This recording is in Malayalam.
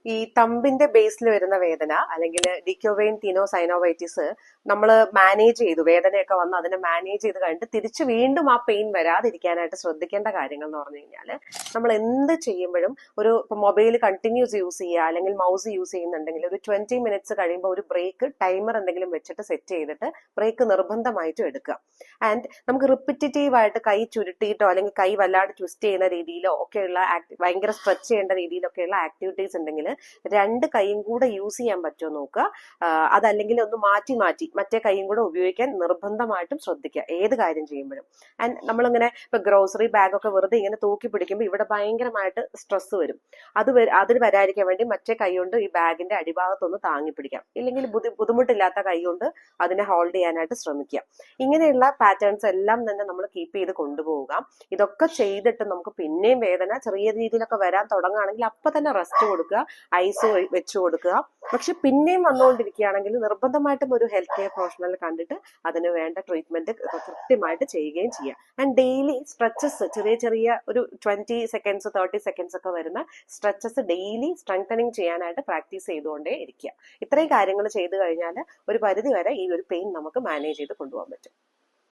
ഈ തമ്പിന്റെ ബേസിൽ വരുന്ന വേദന അല്ലെങ്കിൽ ഡിക്യോവെയിൻ ടീനോസൈനോവൈറ്റിസ് നമ്മൾ മാനേജ് ചെയ്തു, വേദനയൊക്കെ വന്ന് അതിനെ മാനേജ് ചെയ്ത് കഴിഞ്ഞിട്ട് തിരിച്ച് വീണ്ടും ആ പെയിൻ വരാതിരിക്കാനായിട്ട് ശ്രദ്ധിക്കേണ്ട കാര്യങ്ങൾ എന്ന് പറഞ്ഞു കഴിഞ്ഞാൽ, നമ്മൾ എന്ത് ചെയ്യുമ്പോഴും ഒരു മൊബൈൽ കണ്ടിന്യൂസ് യൂസ് ചെയ്യുക അല്ലെങ്കിൽ മൗസ് യൂസ് ചെയ്യുന്നുണ്ടെങ്കിൽ ഒരു 20 മിനിറ്റ്സ് കഴിയുമ്പോൾ ഒരു ബ്രേക്ക് ടൈമർ എന്തെങ്കിലും വെച്ചിട്ട് സെറ്റ് ചെയ്തിട്ട് ബ്രേക്ക് നിർബന്ധമായിട്ടും എടുക്കുക. ആൻഡ് നമുക്ക് റിപ്പിറ്റേറ്റീവ് ആയിട്ട് കൈ ചുരുട്ടിയിട്ടോ അല്ലെങ്കിൽ കൈ വല്ലാതെ ട്വിസ്റ്റ് ചെയ്യുന്ന രീതിയിലോ ഒക്കെയുള്ള ഭയങ്കര സ്ട്രെച്ച് ചെയ്യേണ്ട രീതിയിലൊക്കെയുള്ള ആക്ടിവിറ്റീസ് ഉണ്ടെങ്കിൽ രണ്ട് കൈയും കൂടെ യൂസ് ചെയ്യാൻ പറ്റുമോ നോക്കുക. അതല്ലെങ്കിൽ ഒന്ന് മാറ്റി മാറ്റി മറ്റേ കൈയും കൂടെ ഉപയോഗിക്കാൻ നിർബന്ധമായിട്ടും ശ്രദ്ധിക്കുക ഏത് കാര്യം ചെയ്യുമ്പോഴും. ആൻഡ് നമ്മളിങ്ങനെ ഇപ്പൊ ഗ്രോസറി ബാഗൊക്കെ വെറുതെ ഇങ്ങനെ തൂക്കി പിടിക്കുമ്പോൾ ഇവിടെ ഭയങ്കരമായിട്ട് സ്ട്രെസ് വരും. അതിൽ വരാതിരിക്കാൻ വേണ്ടി മറ്റേ കൈ കൊണ്ട് ഈ ബാഗിന്റെ അടിഭാഗത്തൊന്ന് താങ്ങി പിടിക്കാം, ഇല്ലെങ്കിൽ ബുദ്ധിമുട്ടില്ലാത്ത കൈ കൊണ്ട് അതിനെ ഹോൾഡ് ചെയ്യാനായിട്ട് ശ്രമിക്കുക. ഇങ്ങനെയുള്ള പാറ്റേൺസ് എല്ലാം തന്നെ നമ്മൾ കീപ്പ് ചെയ്ത് കൊണ്ടുപോവുക. ഇതൊക്കെ ചെയ്തിട്ട് നമുക്ക് പിന്നെയും വേദന ചെറിയ രീതിയിലൊക്കെ വരാൻ തുടങ്ങുകയാണെങ്കിൽ അപ്പൊ തന്നെ റെസ്റ്റ് കൊടുക്കുക, ഐസ് വെച്ചു കൊടുക്കുക. പക്ഷെ പിന്നെയും വന്നുകൊണ്ടിരിക്കുകയാണെങ്കിൽ നിർബന്ധമായിട്ടും ഒരു ഹെൽത്ത് കെയർ പ്രൊഫഷണൽ കണ്ടിട്ട് അതിന് വേണ്ട ട്രീറ്റ്മെന്റ് കൃത്യമായിട്ട് ചെയ്യുകയും ചെയ്യുക. ആൻഡ് ഡെയിലി സ്ട്രെച്ചസ്, ചെറിയ ചെറിയ ഒരു 20 സെക്കൻഡ്സ് 30 സെക്കൻഡ്സ് ഒക്കെ വരുന്ന സ്ട്രെച്ചസ് ഡെയിലി സ്ട്രെങ്തനിങ് ചെയ്യാനായിട്ട് പ്രാക്ടീസ് ചെയ്തുകൊണ്ടേ ഇരിക്കുക. ഇത്രയും കാര്യങ്ങൾ ചെയ്തു കഴിഞ്ഞാൽ ഒരു പരിധി വരെ ഈ ഒരു പെയിൻ നമുക്ക് മാനേജ് ചെയ്ത് കൊണ്ടുപോകാൻ പറ്റും.